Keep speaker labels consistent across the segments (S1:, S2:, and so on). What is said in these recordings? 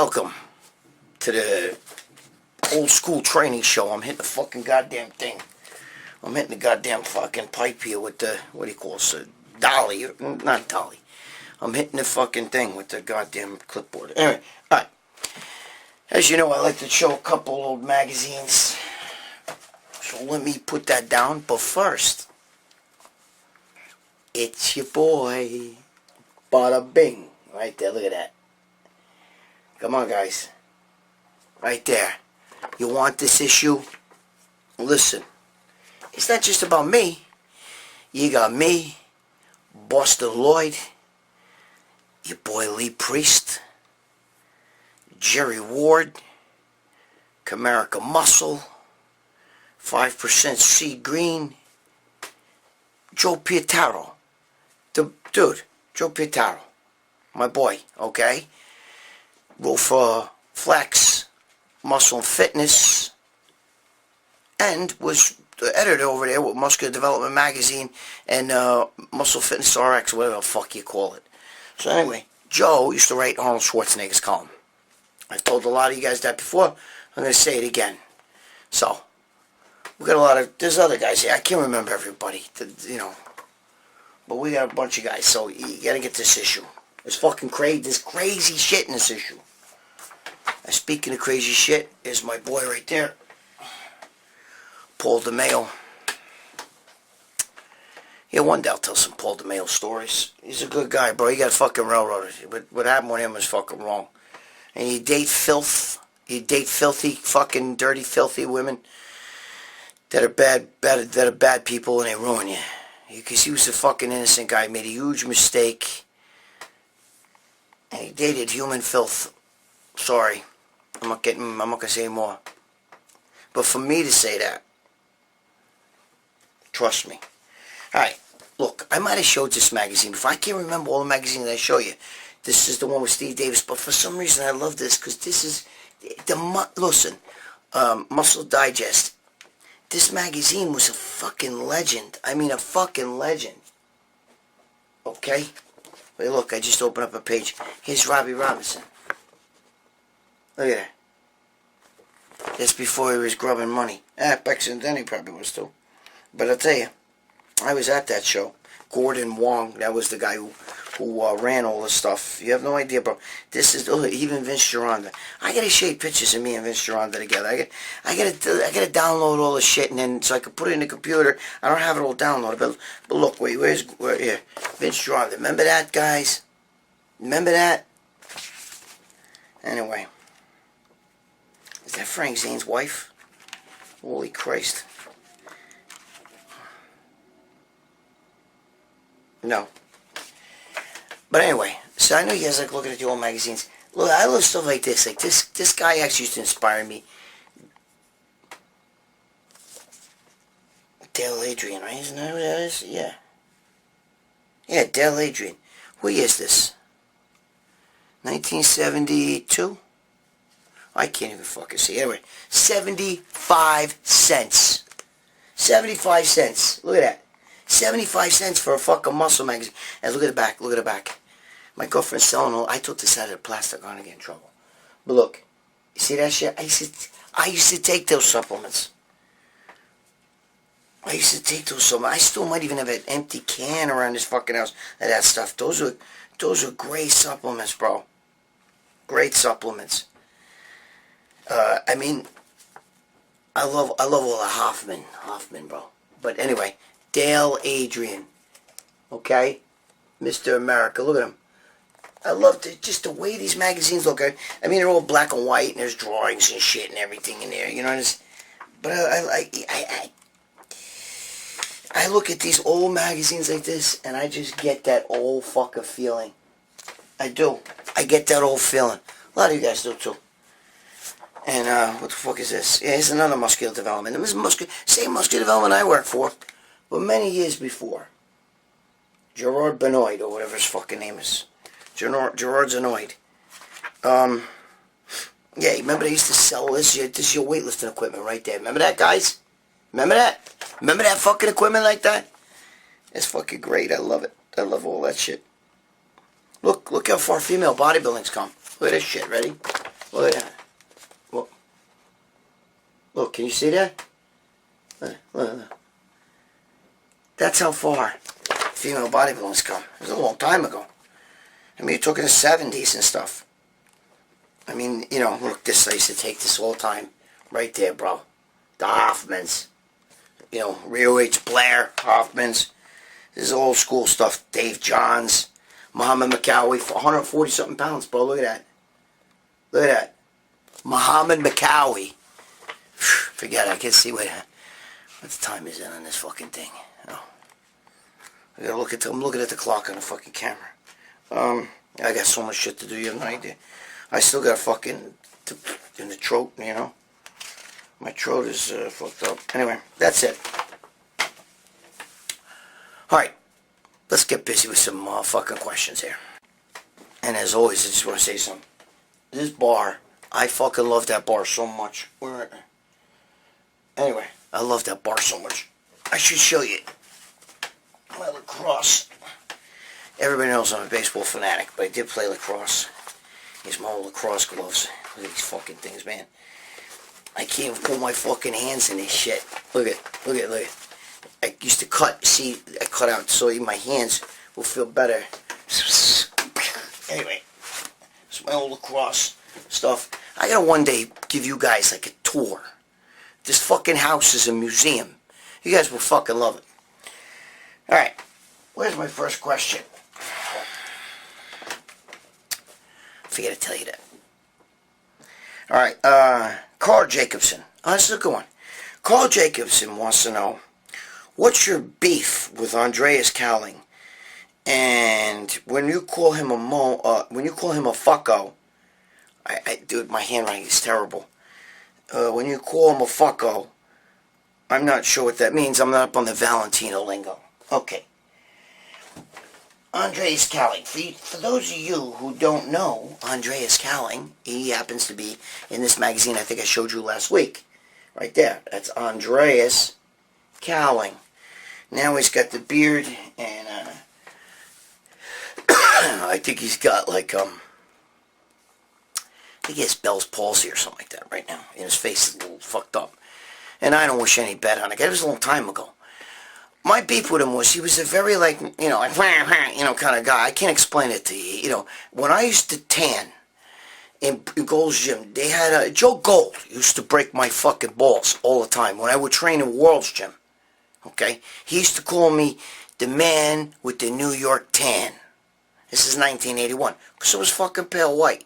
S1: Welcome to the old school training show. I'm hitting the fucking goddamn thing. I'm hitting the goddamn fucking pipe here with the, what do you call it, dolly, not dolly. I'm hitting the fucking thing with the goddamn clipboard. Anyway, alright. As you know, I like to show a couple old magazines. So let me put that down. But first, it's your boy, Bada Bing. Right there, look at that. Come on, guys. Right there. You want this issue? Listen. It's not just about me. You got me, Boston Lloyd, your boy Lee Priest, Jerry Ward, Comerica Muscle, 5% Sea Green, Joe Pietaro. Dude, Joe Pietaro. My boy, okay? Wrote for Flex, Muscle and Fitness, and was the editor over there with Muscular Development Magazine and Muscle Fitness RX, whatever the fuck you call it. So anyway, Joe used to write Arnold Schwarzenegger's column. I've told a lot of you guys that before. I'm going to say it again. So, we got a lot of, there's other guys here. I can't remember everybody, you know. But we got a bunch of guys, so you got to get this issue. It's fucking crazy. There's crazy shit in this issue. And speaking of crazy shit, is my boy right there, Paul DeMeo. Yeah, one day I'll tell some Paul DeMeo stories. He's a good guy, bro. He got fucking railroaded. But what happened with him was fucking wrong. And you date filth. You date filthy, fucking dirty, filthy women that are bad people, and they ruin you. Because he was a fucking innocent guy. He made a huge mistake. And he dated human filth. Sorry. I'm not gonna say more. But for me to say that, trust me. Alright, look, I might have showed this magazine before. I can't remember all the magazines I show you. This is the one with Steve Davis, but for some reason I love this, because this is listen, Muscle Digest. This magazine was a fucking legend. I mean, a fucking legend. Okay? Wait, look, I just opened up a page. Here's Robbie Robinson. Look at that. That's before he was grubbing money. Back then he probably was too. But I'll tell you, I was at that show. Gordon Wong, that was the guy who ran all this stuff. You have no idea, bro. This is even Vince Gironda. I gotta show you pictures of me and Vince Gironda together. I gotta download all the shit, and then so I could put it in the computer. I don't have it all downloaded, but look, wait, where here? Vince Gironda. Remember that, guys? Remember that? Anyway, is that Frank Zane's wife? Holy Christ! No. But anyway, so I know you guys like looking at the old magazines. Look, I love stuff like this. Like this guy actually used to inspire me. Dale Adrian, right? Isn't that who that is? Yeah. Yeah, Dale Adrian. What year is this? 1972? I can't even fucking see. Anyway, 75 cents. 75 cents. Look at that. 75 cents for a fucking muscle magazine. And look at the back, look at the back. My girlfriend's selling all, I took this out of the plastic, I'm gonna get in trouble. But look, you see that shit? I used to take those supplements. I still might even have an empty can around this fucking house of that stuff. Those are great supplements, bro. Great supplements. I mean, I love all the Hoffman, bro. But anyway, Dale Adrian, okay, Mr. America. Look at him. I love just the way these magazines look. I mean, they're all black and white, and there's drawings and shit and everything in there. You know, but I look at these old magazines like this, and I just get that old fucking feeling. I do. I get that old feeling. A lot of you guys do too. And what the fuck is this? Yeah, here's another muscular development. This is same muscular development I work for. But many years before, Gerard Benoit, or whatever his fucking name is. Gerard Zenoid. Yeah, remember they used to sell this? This is your weightlifting equipment right there. Remember that, guys? Remember that? Remember that fucking equipment like that? It's fucking great. I love it. I love all that shit. Look how far female bodybuilding's come. Look at this shit. Ready? Look at that. Look, can you see that? Look. That's how far female bodybuilders come. It was a long time ago. I mean, you're talking the 70s and stuff. I mean, you know, look, this, I used to take this all the time. Right there, bro. The Hoffmans. You know, Rio H. Blair, Hoffmans. This is old school stuff. Dave Johns. Muhammad Macawi, 140-something pounds, bro. Look at that. Look at that. Muhammad Macawi. Forget it. I can't see what the time is in on this fucking thing. Oh. I gotta look at I'm looking at the clock on the fucking camera. I got so much shit to do, you have no idea. I still got fucking in the throat, you know. My throat is fucked up. Anyway, that's it. Alright, let's get busy with some fucking questions here. And as always, I just want to say something. This bar, I fucking love that bar so much. Anyway, I love that bar so much. I should show you my lacrosse. Everybody knows I'm a baseball fanatic, but I did play lacrosse. These my old lacrosse gloves. Look at these fucking things, man. I can't even pull my fucking hands in this shit. Look at. I used to cut. See, I cut out so my hands will feel better. Anyway, it's my old lacrosse stuff. I gotta one day give you guys like a tour. This fucking house is a museum. You guys will fucking love it. Alright, where's my first question? I forget to tell you that. Alright, Carl Jacobson. Oh, this is a good one. Carl Jacobson wants to know, what's your beef with Andreas Cahling? And when you call him a fucko, dude, my handwriting is terrible. When you call him a fucko, I'm not sure what that means. I'm not up on the Valentino lingo. Okay. Andreas Cahling. For those of you who don't know Andreas Cahling, he happens to be in this magazine I think I showed you last week. Right there. That's Andreas Cahling. Now he's got the beard, and I think he's got like, I think he has Bell's palsy or something like that right now. And his face is a little fucked up. And I don't wish any bad on it. It was a long time ago. My beef with him was he was a very, like, you know, kind of guy. I can't explain it to you. You know, when I used to tan in Gold's Gym, they had Joe Gold used to break my fucking balls all the time when I would train in World's Gym. Okay? He used to call me the man with the New York tan. This is 1981. Because it was fucking pale white.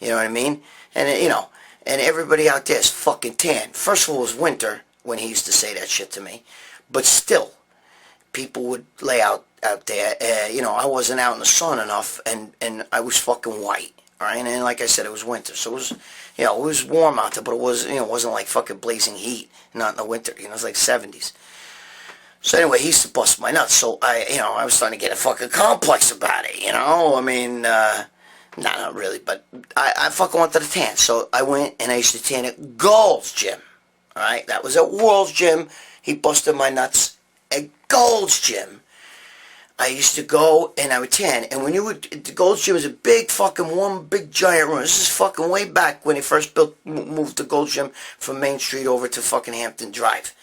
S1: You know what I mean? And, you know, and everybody out there is fucking tan. First of all, it was winter when he used to say that shit to me. But still, people would lay out there. You know, I wasn't out in the sun enough, and I was fucking white. All right? And like I said, it was winter. So it was, you know, it was warm out there, but it was, you know, it wasn't like fucking blazing heat. Not in the winter. You know, it was like 70s. So anyway, he used to bust my nuts. So I was starting to get a fucking complex about it, you know? I mean, not really, but I fucking wanted a tan. So I went and I used to tan at Gold's Gym. Alright, that was at World's Gym. He busted my nuts at Gold's Gym. I used to go and I would tan. And when you would, the Gold's Gym was a big fucking one big giant room. This is fucking way back when they first moved the Gold's Gym from Main Street over to fucking Hampton Drive.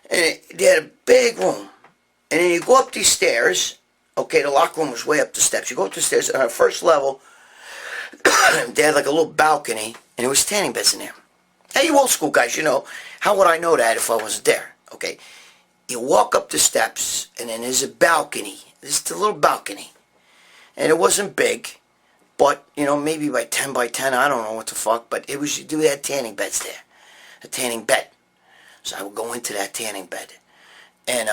S1: And they had a big room. And then you go up these stairs. Okay, the locker room was way up the steps. You go up the stairs on the first level. They had like a little balcony. And there was tanning beds in there. Hey, you old school guys, you know. How would I know that if I wasn't there? Okay. You walk up the steps. And then there's a balcony. There's a little balcony. And it wasn't big. But, you know, maybe by 10 by 10. I don't know what the fuck. But it was, they had tanning beds there. A tanning bed. So I would go into that tanning bed. And,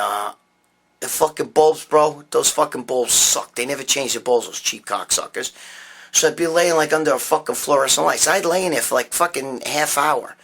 S1: the fucking bulbs, bro, those fucking bulbs suck. They never change the bulbs, those cheap cocksuckers. So I'd be laying like under a fucking fluorescent light. So I'd lay in there for like fucking half hour.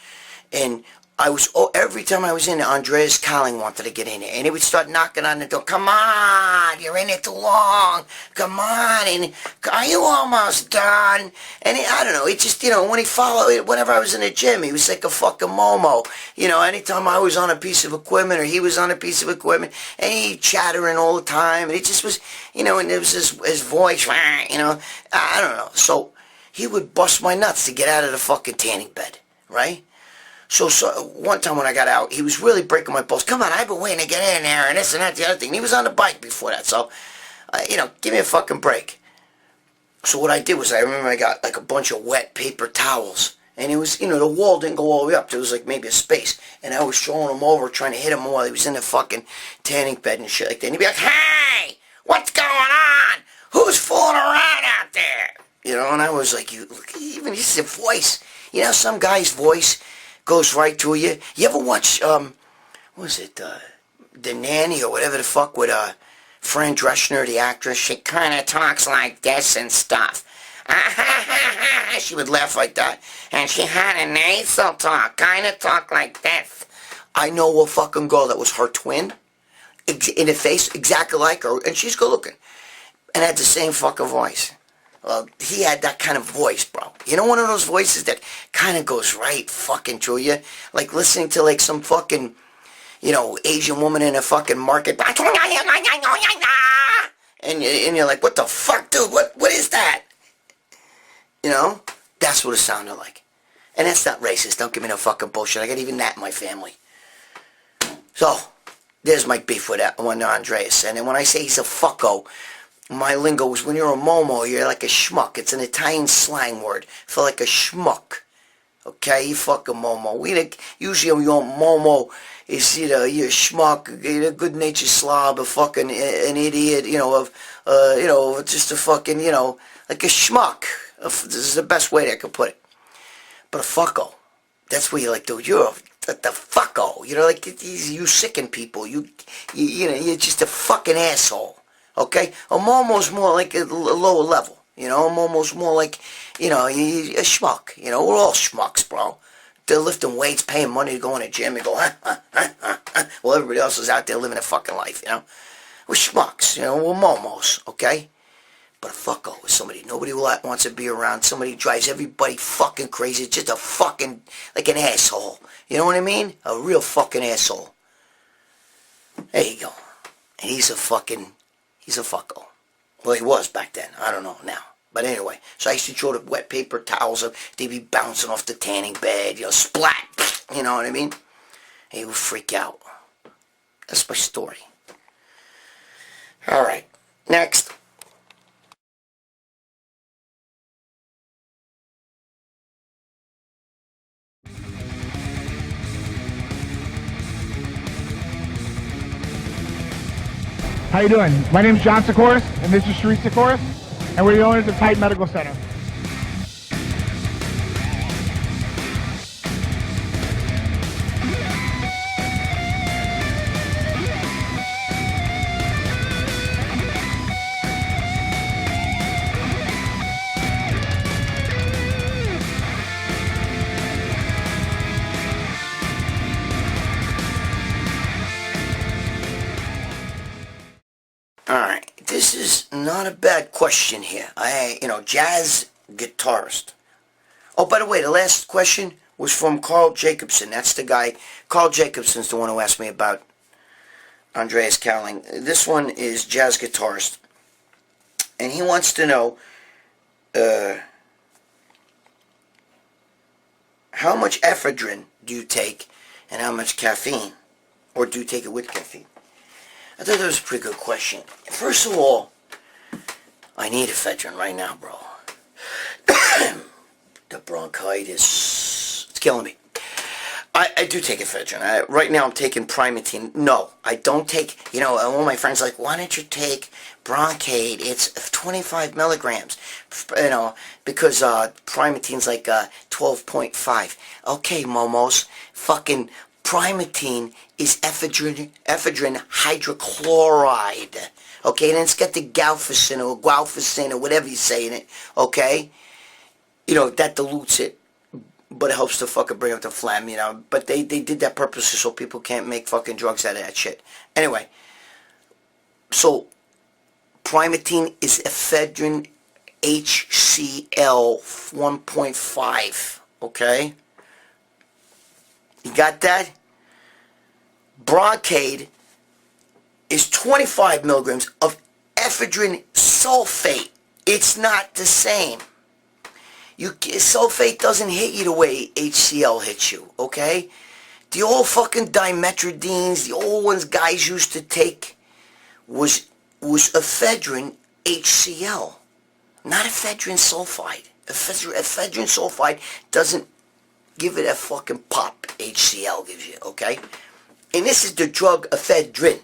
S1: And I was, every time I was in there, Andreas Cahling wanted to get in there. And he would start knocking on the door. Come on, you're in there too long. Come on, and are you almost done? And I don't know, he just, you know, when he followed, whenever I was in the gym, he was like a fucking Momo. You know, anytime I was on a piece of equipment or he was on a piece of equipment, and he chattering all the time. And it just was, you know, and it was his voice, you know, I don't know. So he would bust my nuts to get out of the fucking tanning bed, right? So one time when I got out, he was really breaking my balls. Come on, I've been waiting to get in there, and this and that, the other thing. And he was on the bike before that, so, give me a fucking break. So what I did was, I remember I got like a bunch of wet paper towels. And it was, the wall didn't go all the way up. There was like maybe a space. And I was throwing him over, trying to hit him while he was in the fucking tanning bed and shit like that. And he'd be like, hey, what's going on? Who's fooling around out there? And I was like, even just the voice. Some guy's voice goes right to you. You ever watch, what was it, The Nanny or whatever the fuck with Fran Drescher, the actress? She kind of talks like this and stuff. She would laugh like that. And she had a nasal talk, kind of talk like this. I know a fucking girl that was her twin, in the face, exactly like her, and she's good looking, and had the same fucking voice. Well, he had that kind of voice, bro. One of those voices that kind of goes right fucking to you, like listening to like some fucking, Asian woman in a fucking market, and you're like, what the fuck, dude? What is that? That's what it sounded like. And that's not racist. Don't give me no fucking bullshit. I got even that in my family. So, there's my beef with that one, Andreas. And then when I say he's a fucko, my lingo is when you're a momo, you're like a schmuck. It's an Italian slang word for like a schmuck. Okay? You fucking momo. Usually your momo is you're a schmuck, you're a good-natured slob, a fucking an idiot, just a fucking, like a schmuck. This is the best way that I could put it. But a fucko, that's where you're like, dude, you're the fucko. Like these you sickened people. You're just a fucking asshole. Okay? A momo's more like a lower level. A momo's more like, a schmuck. We're all schmucks, bro. They're lifting weights, paying money to go in a gym and go, Well, everybody else is out there living a fucking life, We're schmucks, we're momos, okay? But a fucko is somebody nobody wants to be around. Somebody who drives everybody fucking crazy. Just a fucking, like an asshole. You know what I mean? A real fucking asshole. There you go. And he's a fucko. Well, he was back then. I don't know now. But anyway, so I used to throw the wet paper towels up. They'd be bouncing off the tanning bed. Splat. You know what I mean? And he would freak out. That's my story. All right. Next.
S2: How you doing? My name's John Sikoris, and this is Sharice Sikoris, and we're the owners of Titan Medical Center.
S1: Alright, this is not a bad question here. Jazz guitarist. Oh, by the way, the last question was from Carl Jacobson. That's the guy. Carl Jacobson's the one who asked me about Andreas Cahling. This one is jazz guitarist. And he wants to know how much ephedrine do you take and how much caffeine? Or do you take it with caffeine? I thought that was a pretty good question. First of all, I need ephedrine right now, bro. The bronchitis, it's killing me. I do take ephedrine. Right now I'm taking Primatene. No, I don't take, one of my friends are like, why don't you take Bronchade? It's 25 milligrams, because Primatene's like 12.5. Okay, momos, fucking Primatene is ephedrine hydrochloride. Okay, then it's got the galfacin or gualfacin or whatever you say in it. Okay, that dilutes it, but it helps to fucking bring up the phlegm. But they did that purposely so people can't make fucking drugs out of that shit. Anyway, so Primatene is ephedrine HCl 1.5. Okay. You got that? Bronchade is 25 milligrams of ephedrine sulfate. It's not the same. Sulfate doesn't hit you the way HCl hits you, okay? The old fucking dimetrodines, the old ones guys used to take was ephedrine HCl, not ephedrine sulfide. Ephedrine sulfide doesn't give it a fucking pop HCl gives you, okay? And this is the drug ephedrine.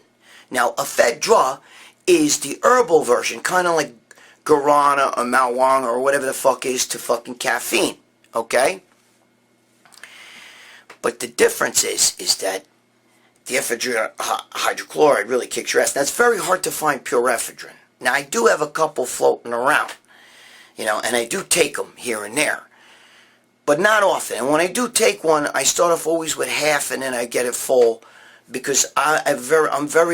S1: Now, ephedra is the herbal version, kind of like guarana or marijuana or whatever the fuck is to fucking caffeine, okay? But the difference is that the ephedrine hydrochloride really kicks your ass. Now, it's very hard to find pure ephedrine. Now, I do have a couple floating around, you know, and I do take them here and there, but not often. And when I do take one, I start off always with half, and then I get it full, because I'm very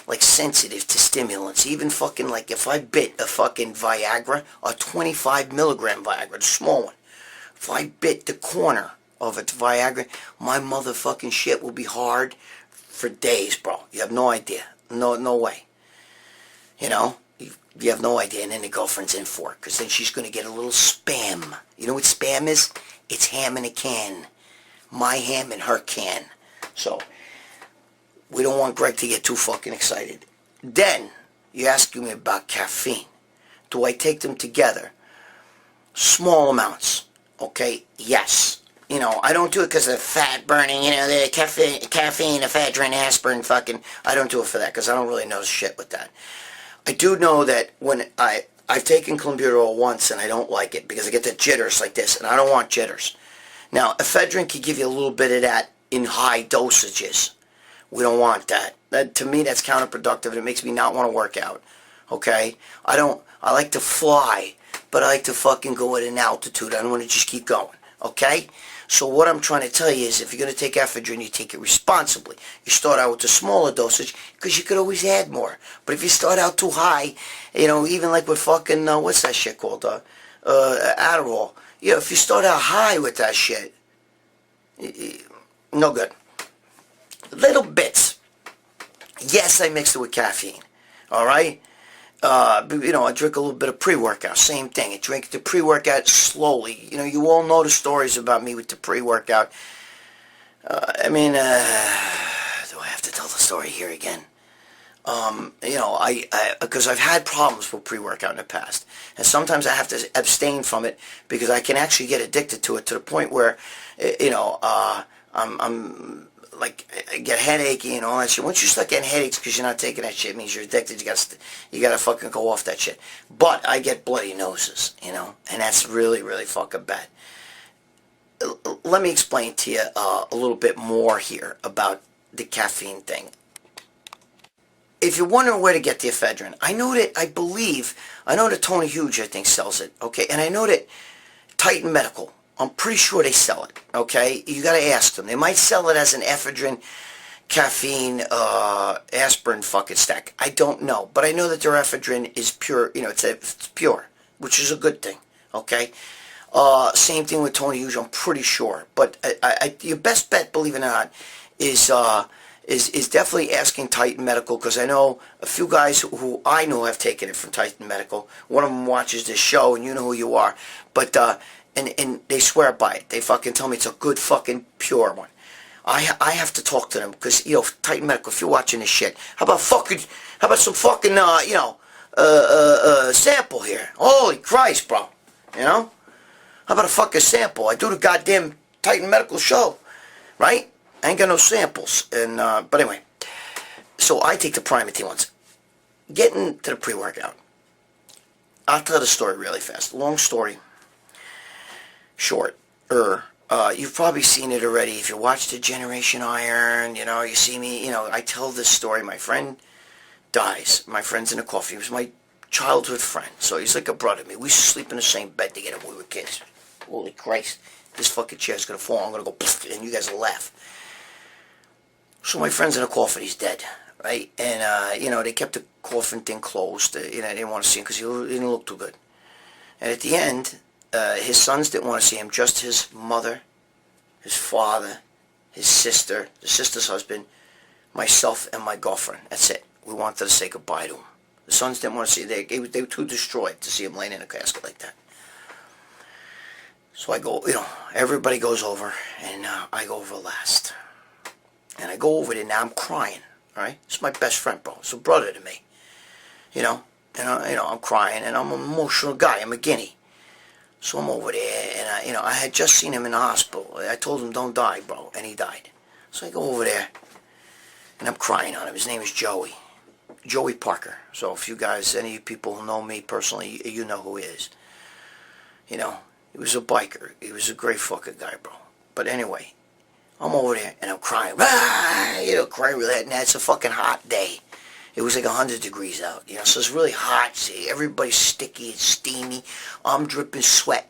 S1: like sensitive to stimulants. Even fucking like if I bit a fucking Viagra, a 25 milligram Viagra, the small one, if I bit the corner of a Viagra, my motherfucking shit will be hard for days, bro. You have no idea. No way. You know? You have no idea. And then the girlfriend's in for it, because then she's going to get a little spam. You know what spam is? It's ham in a can. My ham in her can. So, we don't want Greg to get too fucking excited. Then, you're asking me about caffeine. Do I take them together? Small amounts. Okay? Yes. You know, I don't do it because of fat burning, you know, the caffeine, ephedrine, aspirin, fucking, I don't do it for that, because I don't really know shit with that. I do know that when I've taken clenbuterol once and I don't like it, because I get the jitters like this, and I don't want jitters. Now, ephedrine can give you a little bit of that in high dosages. We don't want that. To me, that's counterproductive, and it makes me not want to work out. Okay? I like to fly, but I like to fucking go at an altitude. I don't want to just keep going. Okay? So what I'm trying to tell you is, if you're going to take ephedrine, you take it responsibly. You start out with a smaller dosage, because you could always add more. But if you start out too high, you know, even like with fucking, what's that shit called? Adderall. You know, if you start out high with that shit, no good. Little bits. Yes, I mixed it with caffeine. Alright? You know, I drink a little bit of pre-workout. Same thing. I drink the pre-workout slowly. You know, you all know the stories about me with the pre-workout. I mean, do I have to tell the story here again? You know, because I've had problems with pre-workout in the past. And sometimes I have to abstain from it, because I can actually get addicted to it, to the point where, you know, I'm like, I get headachy and all that shit. Once you start getting headaches because you're not taking that shit, it means you're addicted. You gotta fucking go off that shit. But I get bloody noses, you know, and that's really, really fucking bad. Let me explain to you a little bit more here about the caffeine thing. If you're wondering where to get the ephedrine, I know that Tony Hughes, I think, sells it, okay? And I know that Titan Medical, I'm pretty sure they sell it, okay? You got to ask them. They might sell it as an ephedrine, caffeine, aspirin fucking stack. I don't know. But I know that their ephedrine is pure, you know, it's pure, which is a good thing, okay? Same thing with Tony Hughes, I'm pretty sure. But your best bet, believe it or not, is definitely asking Titan Medical, because I know a few guys who I know have taken it from Titan Medical. One of them watches this show, and you know who you are. But, and they swear by it. They fucking tell me it's a good fucking pure one. I have to talk to them, because, you know, Titan Medical, if you're watching this shit, how about some fucking, you know, sample here? Holy Christ, bro. You know? How about a fucking sample? I do the goddamn Titan Medical show, right? I ain't got no samples. And, but anyway, so I take the Primatene ones. Getting to the pre-workout. I'll tell the story really fast. Long story. Short. You've probably seen it already. If you watch the Generation Iron, you know, you see me, you know, I tell this story. My friend dies. My friend's in a coffin. He was my childhood friend. So he's like a brother to me. We used to sleep in the same bed together when we were kids. Holy Christ. This fucking chair's going to fall. I'm going to go, and you guys will laugh. So my friend's in a coffin. He's dead, right? And, you know, they kept the coffin thing closed. You know, they didn't want to see him because he didn't look too good. And at the end, his sons didn't want to see him. Just his mother, his father, his sister, the sister's husband, myself, and my girlfriend. That's it. We wanted to say goodbye to him. The sons didn't want to see it. They were too destroyed to see him laying in a casket like that. So I go, everybody goes over, and I go over last. And I go over there, now I'm crying, all right? It's my best friend, bro. It's a brother to me, And, I'm crying, and I'm an emotional guy. I'm a guinea. So I'm over there, and, I had just seen him in the hospital. I told him, don't die, bro, and he died. So I go over there, and I'm crying on him. His name is Joey Parker. So if you guys, any people who know me personally, you know who he is. He was a biker. He was a great fucking guy, bro. But anyway, I'm over there, and I'm crying. Crying really hard. Now, it's a fucking hot day. It was like 100 degrees out, so it's really hot. See, everybody's sticky and steamy. I'm dripping sweat,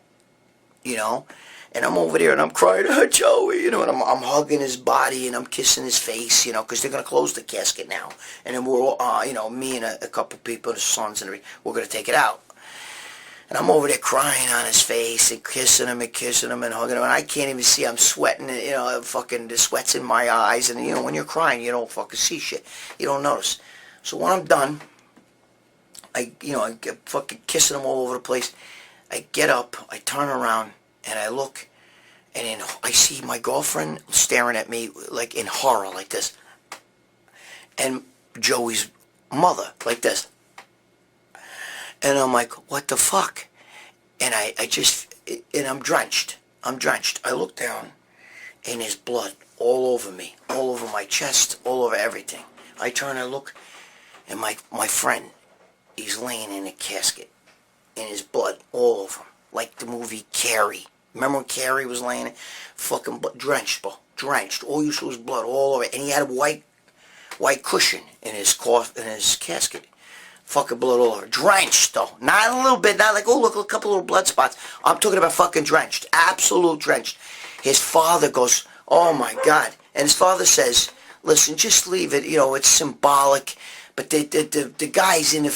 S1: And I'm over there, and I'm crying, Joey, and I'm hugging his body, and I'm kissing his face, because they're going to close the casket now. And then we're all, me and a couple people, the sons, and we're going to take it out. And I'm over there crying on his face and kissing him and hugging him. And I can't even see. I'm sweating. Fucking the sweat's in my eyes. And, when you're crying, you don't fucking see shit. You don't notice. So when I'm done, I get fucking kissing him all over the place. I get up. I turn around. And I look. And then I see my girlfriend staring at me like in horror like this. And Joey's mother like this. And I'm like, what the fuck? And and I'm drenched. I look down, and there's blood all over me, all over my chest, all over everything. I turn and look, and my friend, he's laying in a casket, and his blood all over him, like the movie Carrie. Remember when Carrie was laying, fucking drenched, bro, drenched. All you saw was blood all over, and he had a white cushion in his casket. Fucking blood all over. Drenched, though. Not a little bit. Not like, oh, look, a couple little blood spots. I'm talking about fucking drenched. Absolute drenched. His father goes, oh, my God. And his father says, listen, just leave it. It's symbolic. But the guys in the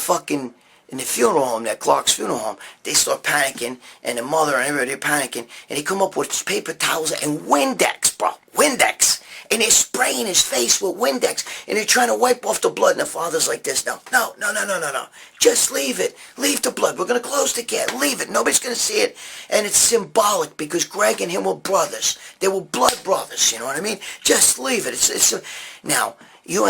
S1: funeral home, that Clark's funeral home, they start panicking. And the mother and everybody are panicking. And they come up with paper towels and Windex, bro. Windex. And they're spraying his face with Windex, and they're trying to wipe off the blood, and the father's like this, no. Just leave it. Leave the blood. We're going to close the gate. Leave it. Nobody's going to see it. And it's symbolic, because Greg and him were brothers. They were blood brothers, you know what I mean? Just leave it. Now, they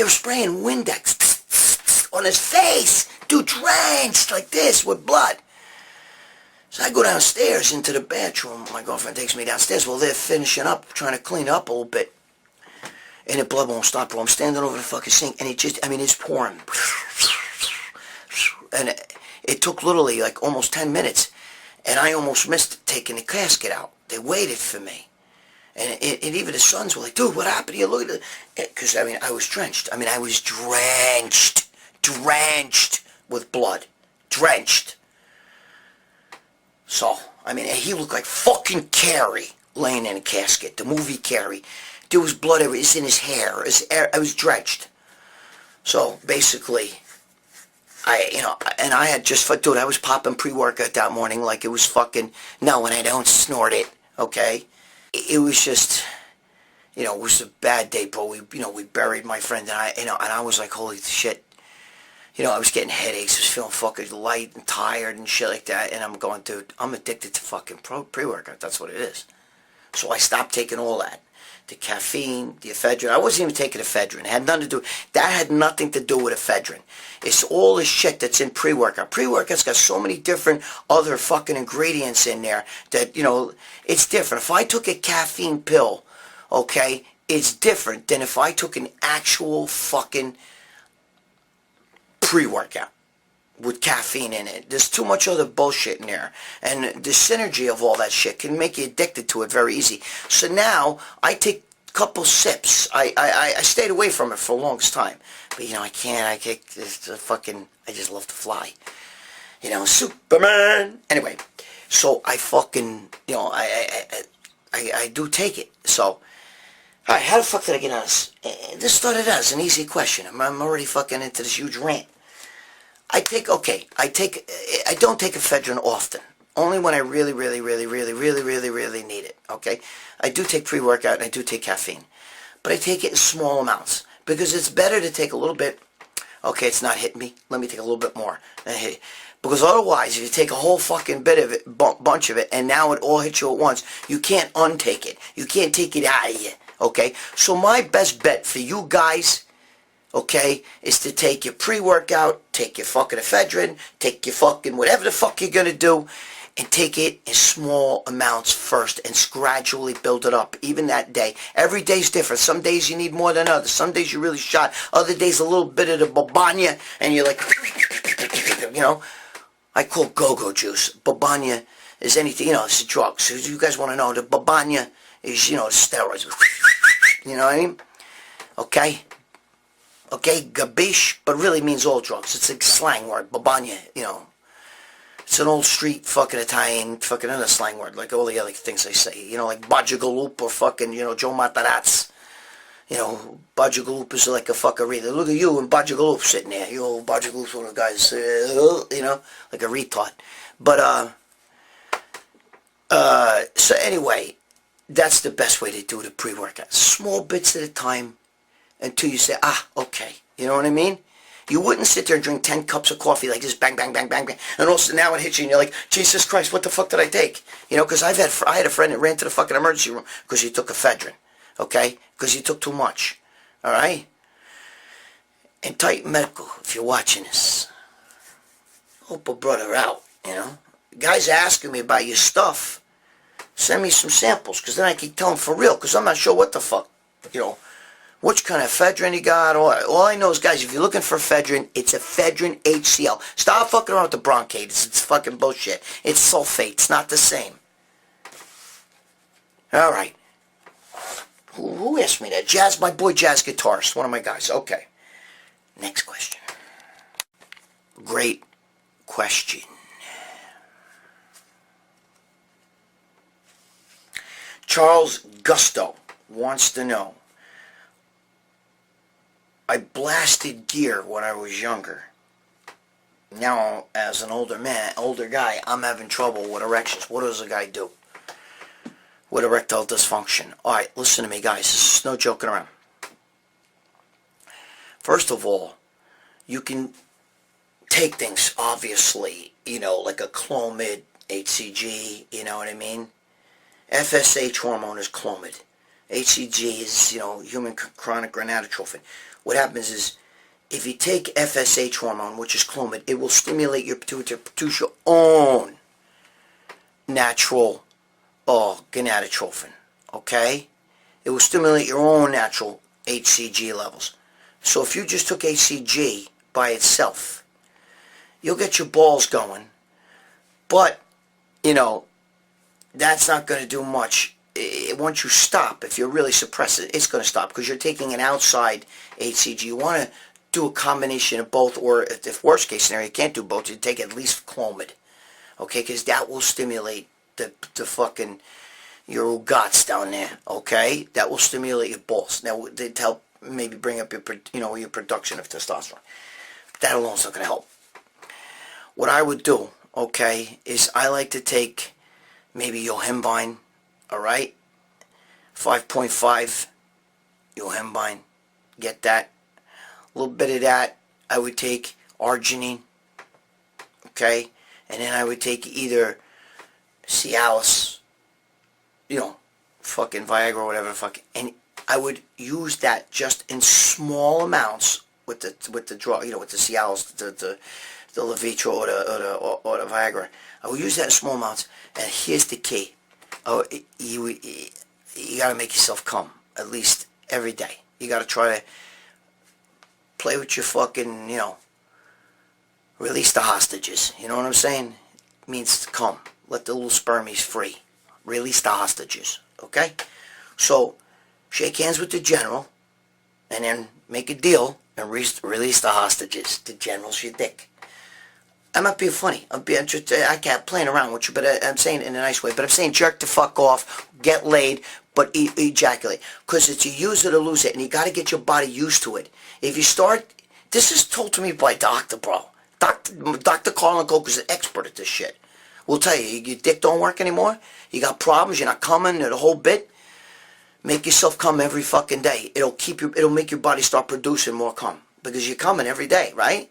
S1: were spraying Windex on his face, dude, drenched like this with blood. So I go downstairs into the bathroom. My girlfriend takes me downstairs. Well, they're finishing up, trying to clean up a little bit. And the blood won't stop, bro. I'm standing over the fucking sink, and it's pouring. And it took literally like almost 10 minutes. And I almost missed taking the casket out. They waited for me. And even the sons were like, dude, what happened here? Look at it. Because, I was drenched. I was drenched. Drenched with blood. Drenched. So, he looked like fucking Carrie laying in a casket. The movie Carrie. There was blood everywhere. It's in his hair. I was drenched. So, basically, I had just, dude, I was popping pre-workout that morning like it was fucking, no, and I don't snort it, okay? It was just, it was a bad day, bro. We buried my friend, and I was like, holy shit. I was getting headaches, I was feeling fucking light and tired and shit like that, and I'm going, dude, I'm addicted to fucking pre-workout, that's what it is. So I stopped taking all that. The caffeine, the ephedrine. I wasn't even taking ephedrine. It had nothing to do, that had nothing to do with ephedrine. It's all the shit that's in pre-workout. Pre-workout's got so many different other fucking ingredients in there that, it's different. If I took a caffeine pill, okay, it's different than if I took an actual fucking pre-workout with caffeine in it. There's too much other bullshit in there. And the synergy of all that shit can make you addicted to it very easy. So now, I take a couple sips. I stayed away from it for the longest time. But, I can't. I just love to fly. Superman. Anyway, so I fucking, I do take it. So, alright, how the fuck did I get on this? This started as an easy question. I'm already fucking into this huge rant. I don't take ephedrine often. Only when I really need it, okay? I do take pre-workout and I do take caffeine. But I take it in small amounts. Because it's better to take a little bit Okay, it's not hitting me. Let me take a little bit more. And hit it. Because otherwise, if you take a whole fucking bit of it, bunch of it, and now it all hits you at once, you can't untake it. You can't take it out of you. Okay? So my best bet for you guys, okay, is to take your pre-workout, take your fucking ephedrine, take your fucking whatever the fuck you're going to do, and take it in small amounts first and gradually build it up, even that day. Every day's different. Some days you need more than others. Some days you're really shot. Other days a little bit of the babanya, and you're like, you know, I call go-go juice. Babanya is anything, you know, it's a drug. So you guys want to know, the babanya is, you know, the steroids. You know what I mean? Okay? Okay, gabish, but really means all drugs. It's a slang word, babanya, you know. It's an old street fucking Italian, fucking another slang word, like all the other things they say. You know, like Ejaculate or fucking, you know, Joe Matarazzi. You know, Ejaculate is like a fucker reader. Look at you and Ejaculate sitting there. You old Ejaculate one of the guys, you know, like a retard. But, so anyway, that's the best way to do the pre-workout. Small bits at a time until you say, ah, okay. You know what I mean? You wouldn't sit there and drink 10 cups of coffee like this, bang, bang, bang, bang, bang. And also now it hits you and you're like, Jesus Christ, what the fuck did I take? You know, because I had a friend that ran to the fucking emergency room because he took ephedrine. Okay? Because he took too much. Alright? And Titan Medical, if you're watching this, help a brother out, you know? Guys are asking me about your stuff. Send me some samples, because then I can tell them for real, because I'm not sure what the fuck, you know, which kind of ephedrine you got. All I know is, guys, if you're looking for ephedrine, it's Ephedrine Hcl. Stop fucking around with the bronchitis. It's fucking bullshit. It's sulfate. It's not the same. Alright. Who asked me that? Jazz, my boy Jazz Guitarist. One of my guys. Okay. Next question. Great question. Charles Gusto wants to know, I blasted gear when I was younger. Now, as an older guy, I'm having trouble with erections. What does a guy do with erectile dysfunction? Alright, listen to me, guys. This is no joking around. First of all, you can take things, obviously, you know, like a Clomid, HCG, you know what I mean? FSH hormone is Clomid. HCG is, you know, human chronic gonadotrophin. What happens is, if you take FSH hormone, which is Clomid, it will stimulate your pituitary to produce your own natural gonadotrophin. Okay? It will stimulate your own natural HCG levels. So if you just took HCG by itself, you'll get your balls going. But, you know, that's not going to do much. Once you stop, if you really suppress it, it's going to stop because you're taking an outside HCG. You want to do a combination of both, or if worst case scenario, you can't do both, you take at least Clomid. Okay, because that will stimulate the fucking, your guts down there. Okay, that will stimulate your balls. Now, to help maybe bring up your, you know, your production of testosterone. That alone's not going to help. What I would do, okay, is I like to take maybe yohimbine, alright, 5.5 yohimbine, get that, a little bit of that. I would take arginine, okay, and then I would take either Cialis, you know, fucking Viagra or whatever the fuck, and I would use that just in small amounts with the drug, you know, with the Cialis, the Levitra or the Viagra. I would use that in small amounts, and here's the key. Oh, you gotta make yourself come at least every day. You gotta try to play with your fucking, you know, release the hostages. You know what I'm saying? It means to come. Let the little spermies free. Release the hostages. Okay? So, shake hands with the general, and then make a deal and release the hostages. The general's your dick. I'm not being funny. I can't playing around with you, but I'm saying it in a nice way. But I'm saying jerk the fuck off, get laid, but ejaculate. Because it's a use it or lose it, and you got to get your body used to it. If you start, this is told to me by doctor, bro. Dr. Cahling is an expert at this shit. We'll tell you, your dick don't work anymore. You got problems. You're not coming. The whole bit. Make yourself come every fucking day. It'll make your body start producing more cum. because you're coming every day, right?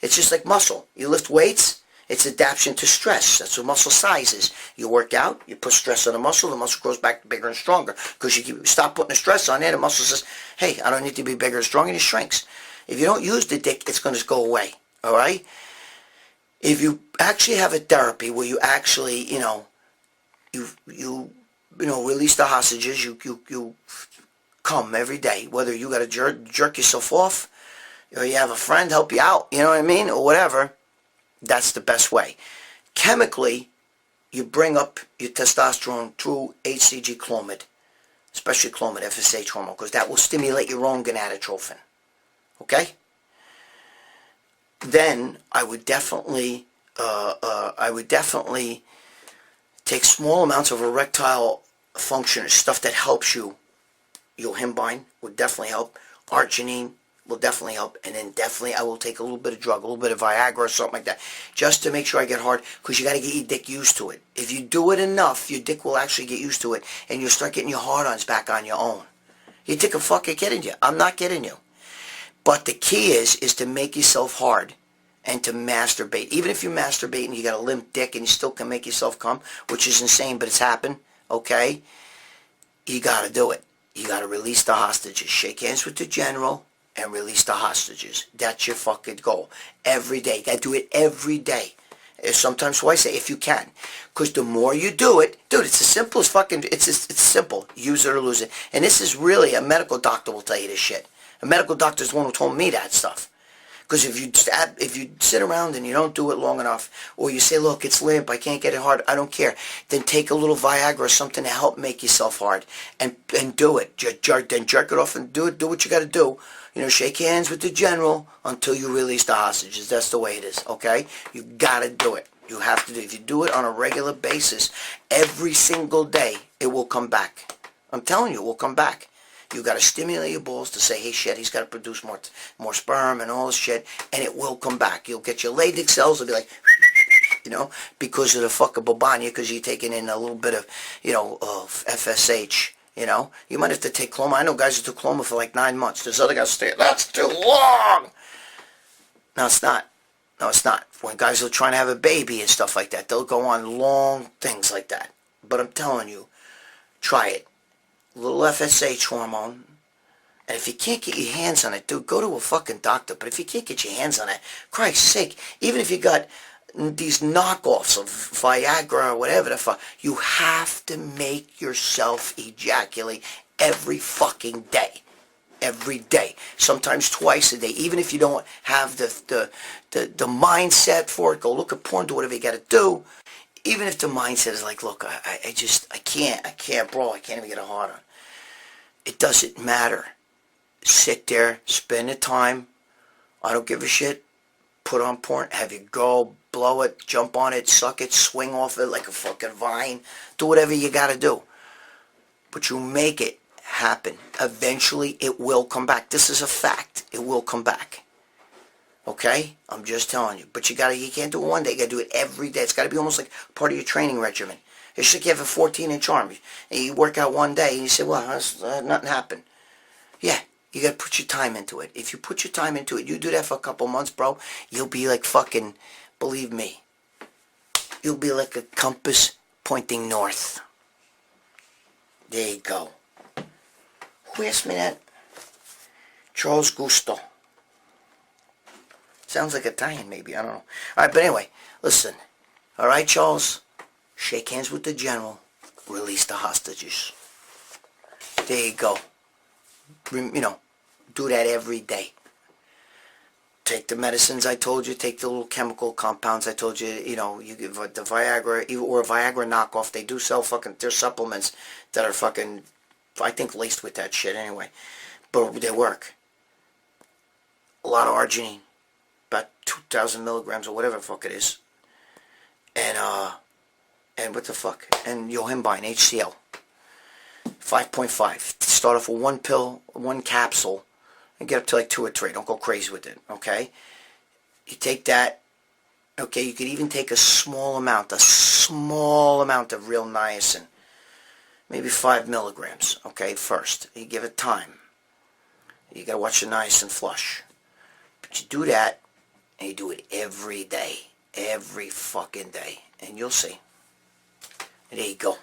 S1: It's just like muscle. You lift weights, it's adaptation to stress. That's what muscle size is. You work out, you put stress on the muscle grows back bigger and stronger. Because you stop putting the stress on it, the muscle says, hey, I don't need to be bigger and stronger, and it shrinks. If you don't use the dick, it's going to go away, all right? If you actually have a therapy where you actually, you release the hostages, you come every day, whether you got to jerk yourself off, or you have a friend help you out, you know what I mean, or whatever, that's the best way. Chemically, you bring up your testosterone through HCG clomid, especially clomid, FSH hormone, because that will stimulate your own gonadotrophin, okay? Then I would definitely take small amounts of erectile function, stuff that helps you. Yohimbine would definitely help. Arginine will definitely help. And then definitely I will take a little bit of drug, a little bit of Viagra or something like that, just to make sure I get hard, because you got to get your dick used to it. If you do it enough, your dick will actually get used to it, and you'll start getting your hard-ons back on your own. You think I'm fucking kidding you. I'm not kidding you. But the key is to make yourself hard and to masturbate. Even if you masturbate and you got a limp dick and you still can make yourself come, which is insane, but it's happened, okay? You got to do it. You got to release the hostages. Shake hands with the general and release the hostages. That's your fucking goal. Every day. You got to do it every day. Sometimes twice a day if you can. Because the more you do it, dude, it's as simple as fucking, it's simple. Use it or lose it. And this is really, a medical doctor will tell you this shit. A medical doctor is the one who told me that stuff. Because if you sit around and you don't do it long enough, or you say, look, it's limp, I can't get it hard, I don't care, then take a little Viagra or something to help make yourself hard, and do it. Then jerk it off and do what you got to do. Shake hands with the general until you release the hostages. That's the way it is, okay? You got to do it. You have to do it. If you do it on a regular basis, every single day, it will come back. I'm telling you, it will come back. You got to stimulate your balls to say, hey, shit, he's got to produce more sperm and all this shit, and it will come back. You'll get your Leydig cells, will be like, because of the fucking bobania, because you're taking in a little bit of, of FSH, You might have to take Cloma. I know guys who took Cloma for like 9 months. There's other guys who say, that's too long! No, it's not. No, it's not. When guys are trying to have a baby and stuff like that, they'll go on long things like that. But I'm telling you, try it. A little FSH hormone, and if you can't get your hands on it, dude, go to a fucking doctor. But if you can't get your hands on it, Christ's sake, even if you got these knockoffs of Viagra or whatever the fuck, you have to make yourself ejaculate every fucking day. Every day. Sometimes twice a day. Even if you don't have the mindset for it, go look at porn, do whatever you got to do. Even if the mindset is like, look, I can't, bro, I can't even get a hard on. It doesn't matter. Sit there, spend the time. I don't give a shit. Put on porn, have you go, blow it, jump on it, suck it, swing off it like a fucking vine. Do whatever you gotta do. But you make it happen. Eventually, it will come back. This is a fact. It will come back. Okay? I'm just telling you. But you can't do it one day. You gotta do it every day. It's gotta be almost like part of your training regimen. It's like you have a 14-inch arm. And you work out one day and you say, well, nothing happened. Yeah, you gotta put your time into it. If you put your time into it, you do that for a couple months, bro, you'll be like fucking, believe me, you'll be like a compass pointing north. There you go. Who asked me that? Charles Gusto. Sounds like Italian, maybe. I don't know. All right, but anyway, listen. All right, Charles? Shake hands with the general. Release the hostages. There you go. Do that every day. Take the medicines I told you. Take the little chemical compounds I told you. You give the Viagra or a Viagra knockoff. They do sell there's supplements that are fucking, I think, laced with that shit anyway. But they work. A lot of arginine. About 2,000 milligrams or whatever the fuck it is. And what the fuck? And Yohimbine, HCl. 5.5. Start off with one pill, one capsule, and get up to like 2 or 3. Don't go crazy with it, okay? You take that, okay? You could even take a small amount of real niacin. Maybe 5 milligrams, okay, first. You give it time. You gotta watch the niacin flush. But you do that, and you do it every day. Every fucking day. And you'll see. And there you go.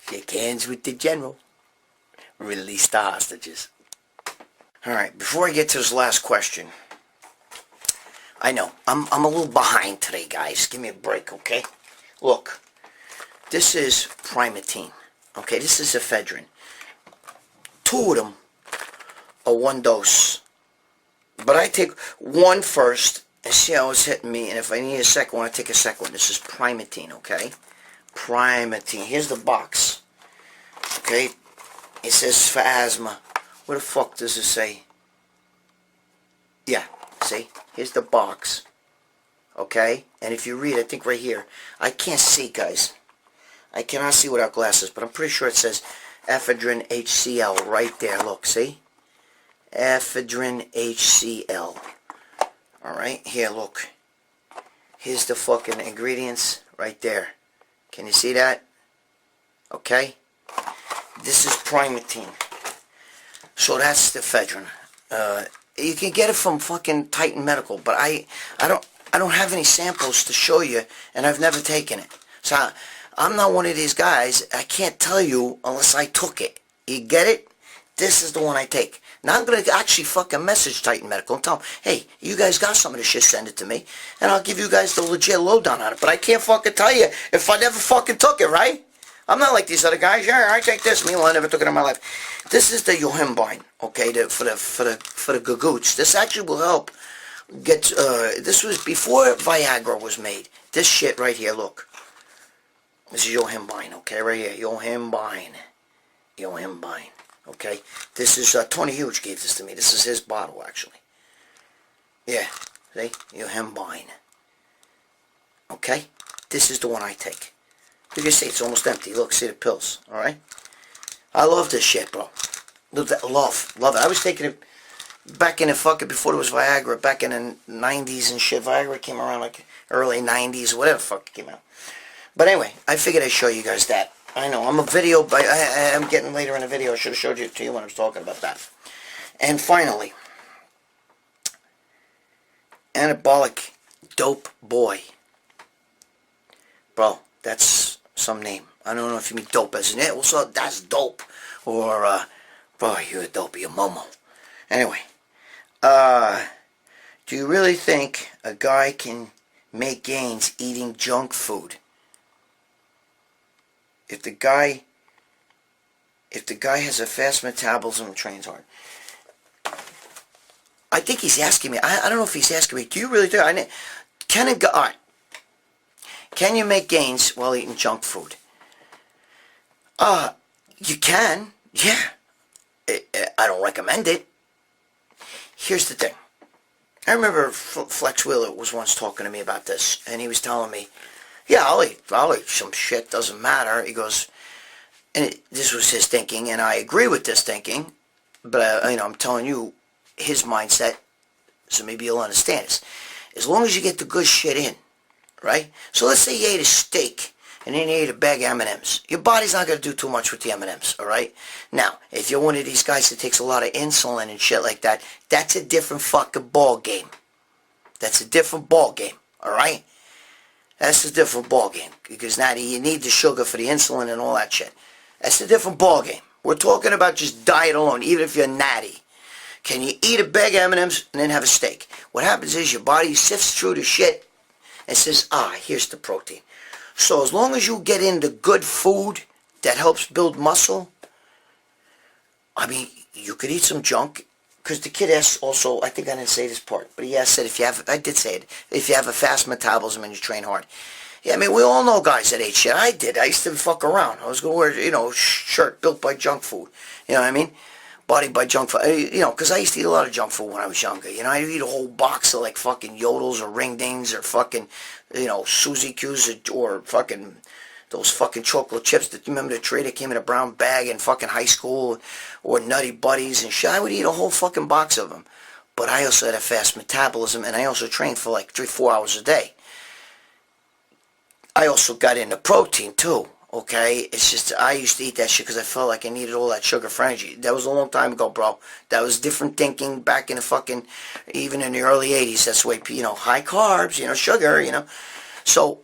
S1: Shake hands with the general. Release the hostages. Alright, before I get to this last question, I know, I'm a little behind today, guys. Give me a break, okay? Look, this is Primatene. Okay, this is ephedrine. 2 of them are 1 dose. But I take one first and see how it's hitting me. And if I need a second one, I take a second one. This is Primatene, okay? Primatene. Here's the box. Okay? It says for asthma. What the fuck does it say? Yeah, see? Here's the box. Okay? And if you read, I think right here. I can't see, guys. I cannot see without glasses, but I'm pretty sure it says Ephedrine Hcl right there. Look, see? Ephedrine Hcl. Alright, here, look. Here's the fucking ingredients right there. Can you see that? Okay? This is Primatene. So that's the ephedrine. You can get it from fucking Titan Medical, but I don't have any samples to show you, and I've never taken it. So I'm not one of these guys. I can't tell you unless I took it. You get it? This is the one I take. Now I'm going to actually fucking message Titan Medical and tell them, hey, you guys got some of this shit, send it to me, and I'll give you guys the legit lowdown on it. But I can't fucking tell you if I never fucking took it, right? I'm not like these other guys. Yeah, I take this. Meanwhile, I never took it in my life. This is the yohimbine, okay, for the gagoots. This actually will help get. This was before Viagra was made. This shit right here, look. This is yohimbine, okay, right here. Yohimbine. Okay. This is Tony Huge gave this to me. This is his bottle, actually. Yeah. See, yohimbine. Okay. This is the one I take. You can see it's almost empty. Look, see the pills. Alright? I love this shit, bro. Love it. I was taking it back in the fucking, before there was Viagra, back in the 90s and shit. Viagra came around like early 90s, whatever the fuck came out. But anyway, I figured I'd show you guys that. I know, I'm a video, but I'm getting later in the video. I should have showed it to you when I was talking about that. And finally, anabolic dope boy. Bro, that's some name. I don't know if you mean dope as in it. Well, so that's dope. Or, bro, you're a dope, you're a momo. Anyway, do you really think a guy can make gains eating junk food? If the guy has a fast metabolism and trains hard. I think he's asking me, I don't know if he's asking me, do you really think, can you make gains while eating junk food? You can, yeah. I don't recommend it. Here's the thing. I remember Flex Wheeler was once talking to me about this, and he was telling me, yeah, I'll eat some shit, doesn't matter. He goes, and this was his thinking, and I agree with this thinking, but I'm telling you his mindset, so maybe you'll understand this. As long as you get the good shit in, right? So let's say you ate a steak, and then you ate a bag of M&Ms. Your body's not going to do too much with the M&Ms, all right? Now, if you're one of these guys that takes a lot of insulin and shit like that, that's a different fucking ball game. That's a different ball game, all right? That's a different ball game, because now you need the sugar for the insulin and all that shit. That's a different ball game. We're talking about just diet alone, even if you're natty. Can you eat a bag of M&Ms and then have a steak? What happens is your body sifts through the shit and says, here's the protein. So as long as you get into good food that helps build muscle, I mean, you could eat some junk. Because the kid asked also, I think I didn't say this part, but he asked, said I did say it, if you have a fast metabolism and you train hard. Yeah, I mean, we all know guys that ate shit. I did. I used to fuck around. I was going to wear, shirt built by junk food. You know what I mean? Body by junk food. Because I used to eat a lot of junk food when I was younger. I'd eat a whole box of like fucking Yodels or Ring Dings or fucking, Suzy Q's or fucking those fucking chocolate chips that, you remember the tray that came in a brown bag in fucking high school, or Nutty Buddies and shit. I would eat a whole fucking box of them. But I also had a fast metabolism, and I also trained for like 3-4 hours a day. I also got into protein too, Okay, it's just I used to eat that shit because I felt like I needed all that sugar for energy. That was a long time ago, bro. That was different thinking back in the fucking, even in the early 80s. That's the way, high carbs, sugar, So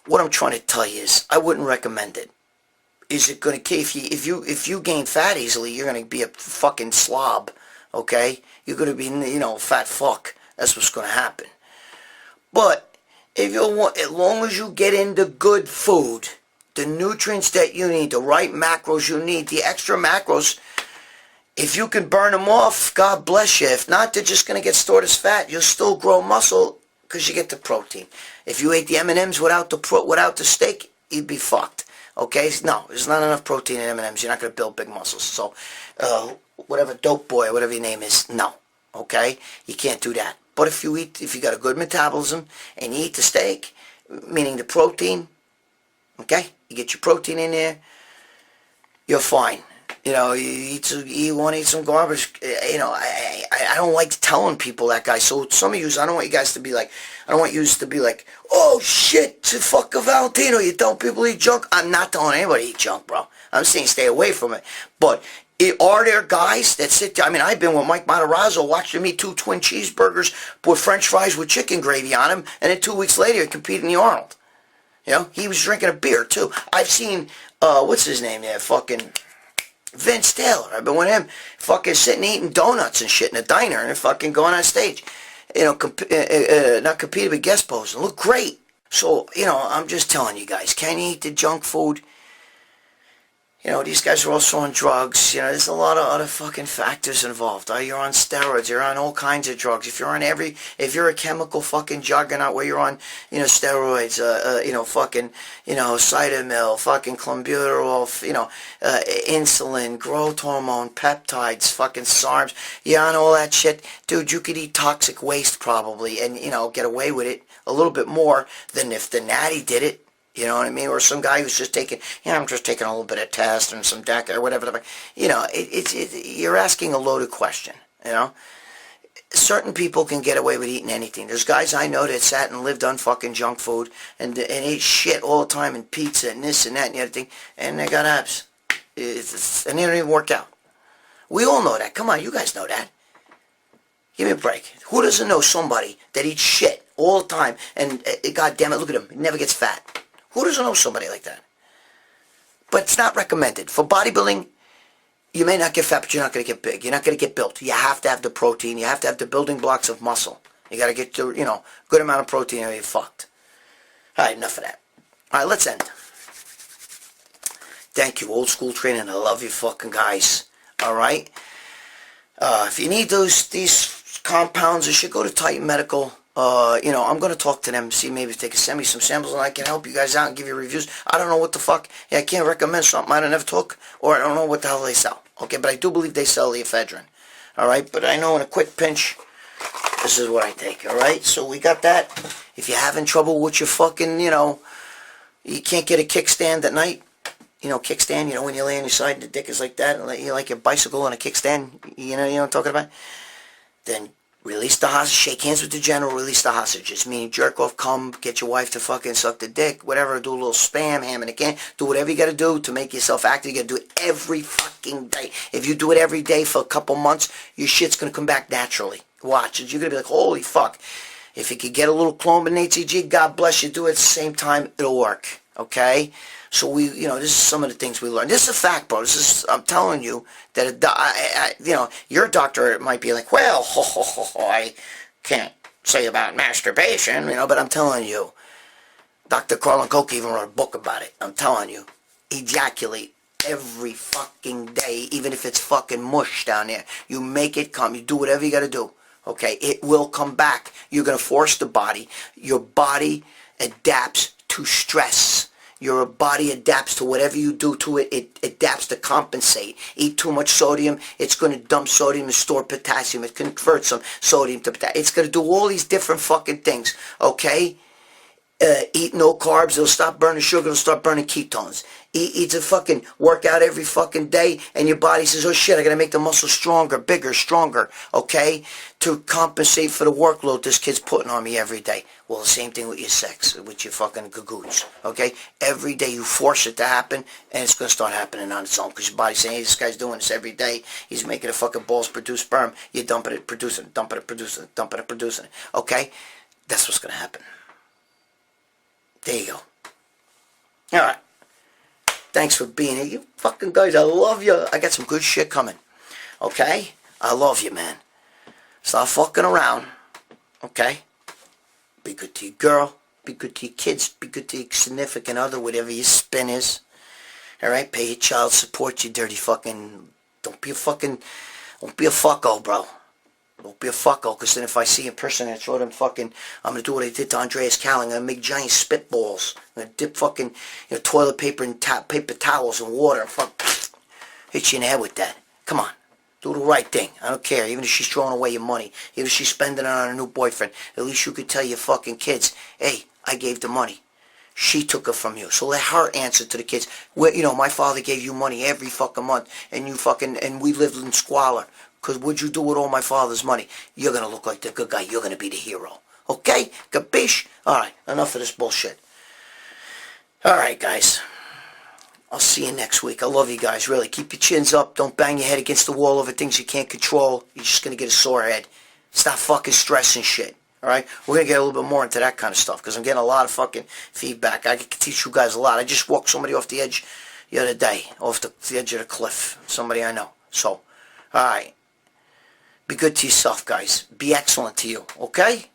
S1: what I'm trying to tell you is I wouldn't recommend it. Is it going to, if you gain fat easily, you're going to be a fucking slob, okay? You're going to be, fat fuck. That's what's going to happen. But if you want, as long as you get into good food, the nutrients that you need, the right macros you need, the extra macros, if you can burn them off, God bless you. If not, they're just going to get stored as fat. You'll still grow muscle because you get the protein. If you ate the M&Ms without the steak, you'd be fucked. Okay? No, there's not enough protein in M&Ms. You're not going to build big muscles. So, whatever dope boy, or whatever your name is, no. Okay? You can't do that. But if you got a good metabolism and you eat the steak, meaning the protein, okay? You get your protein in there, you're fine. You want to eat some garbage. I don't like telling people that, guys. So some of you, I don't want you guys to be like, oh shit, to fuck a Valentino, you tell people eat junk. I'm not telling anybody to eat junk, bro. I'm saying stay away from it. But are there guys that sit there? I mean, I've been with Mike Matarazzo, watched him eat 2 twin cheeseburgers, put French fries with chicken gravy on them, and then 2 weeks later he competed in the Arnold. He was drinking a beer too. I've seen, what's his name there, fucking Vince Taylor. I've been with him, fucking sitting eating donuts and shit in a diner and fucking going on stage. Not competing, but guest posing. Look great. So, I'm just telling you guys, can you eat the junk food? These guys are also on drugs. There's a lot of other fucking factors involved. You're on steroids. You're on all kinds of drugs. If you're a chemical fucking juggernaut where you're on, steroids, fucking, cytomel, fucking clenbuterol, insulin, growth hormone, peptides, fucking SARMs. You're on all that shit. Dude, you could eat toxic waste probably and, get away with it a little bit more than if the natty did it. You know what I mean? Or some guy who's just taking, I'm just taking a little bit of test and some DECA or whatever. You're asking a loaded question, Certain people can get away with eating anything. There's guys I know that sat and lived on fucking junk food and ate shit all the time and pizza and this and that and the other thing, and they got abs. And they don't even work out. We all know that. Come on, you guys know that. Give me a break. Who doesn't know somebody that eats shit all the time and, God damn it, look at him, he never gets fat. Who doesn't know somebody like that? But it's not recommended. For bodybuilding, you may not get fat, but you're not going to get big. You're not going to get built. You have to have the protein. You have to have the building blocks of muscle. You got to get to, good amount of protein or you're fucked. All right, enough of that. All right, let's end. Thank you, old school training. I love you fucking guys. All right? If you need these compounds, you should go to Titan Medical. I'm going to talk to them, see maybe if they can send me some samples and I can help you guys out and give you reviews. I don't know what the fuck. I can't recommend something I don't ever took, or I don't know what the hell they sell. Okay, but I do believe they sell the ephedrine. All right, but I know in a quick pinch, this is what I take. All right, so we got that. If you're having trouble with your fucking, you can't get a kickstand at night. Kickstand, when you lay on your side and the dick is like that, and you like your bicycle on a kickstand, you know what I'm talking about? Then release the hostage, shake hands with the general, release the hostages, meaning jerk off, come, get your wife to fucking suck the dick, whatever, do a little spam, ham in a can, do whatever you gotta do to make yourself active. You gotta do it every fucking day. If you do it every day for a couple months, your shit's gonna come back naturally. Watch it. You're gonna be like, holy fuck. If you could get a little clone and HCG, God bless you, do it at the same time, it'll work. Okay? So this is some of the things we learned. This is a fact, bro. I'm telling you that, your doctor might be like, well, I can't say about masturbation, but I'm telling you, Dr. Carlin Koch even wrote a book about it. I'm telling you, ejaculate every fucking day, even if it's fucking mush down there. You make it come. You do whatever you got to do. Okay? It will come back. You're going to force the body. Your body adapts to stress. Your body adapts to whatever you do to it. It adapts to compensate. Eat too much sodium, it's going to dump sodium and store potassium. It converts some sodium to potassium. It's going to do all these different fucking things, okay? Eat no carbs, it'll stop burning sugar, it'll start burning ketones. Eat a fucking workout every fucking day, and your body says, oh shit, I gotta make the muscle stronger, bigger, stronger, okay? To compensate for the workload this kid's putting on me every day. Well, the same thing with your sex, with your fucking gagoots, okay? Every day you force it to happen, and it's gonna start happening on its own, because your body's saying, hey, this guy's doing this every day, he's making the fucking balls produce sperm, you're dumping it, producing it, dumping it, producing it, dumping it, producing it, okay? That's what's gonna happen. There you go. Alright. Thanks for being here. You fucking guys, I love you. I got some good shit coming. Okay? I love you, man. Stop fucking around. Okay? Be good to your girl. Be good to your kids. Be good to your significant other, whatever your spin is. Alright? Pay your child support, you dirty fucking... Don't be a fucko, bro. Don't be a fucko, because then if I see a person and throw them fucking, I'm going to do what I did to Andreas Cahling. I'm going to make giant spitballs. I'm going to dip fucking toilet paper and paper towels in water and fuck, hit you in the head with that. Come on. Do the right thing. I don't care. Even if she's throwing away your money. Even if she's spending it on a new boyfriend. At least you could tell your fucking kids, hey, I gave the money. She took it from you. So let her answer to the kids. Well, my father gave you money every fucking month. And you fucking, and we lived in squalor. Because what'd you do with all my father's money? You're going to look like the good guy. You're going to be the hero. Okay? Capiche? Alright, enough of this bullshit. Alright, guys. I'll see you next week. I love you guys, really. Keep your chins up. Don't bang your head against the wall over things you can't control. You're just going to get a sore head. Stop fucking stressing shit. Alright? We're going to get a little bit more into that kind of stuff. Because I'm getting a lot of fucking feedback. I can teach you guys a lot. I just walked somebody off the edge the other day. Off the edge of the cliff. Somebody I know. So, alright. Be good to yourself, guys. Be excellent to you, okay?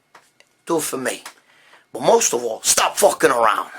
S1: Do it for me. But most of all, stop fucking around.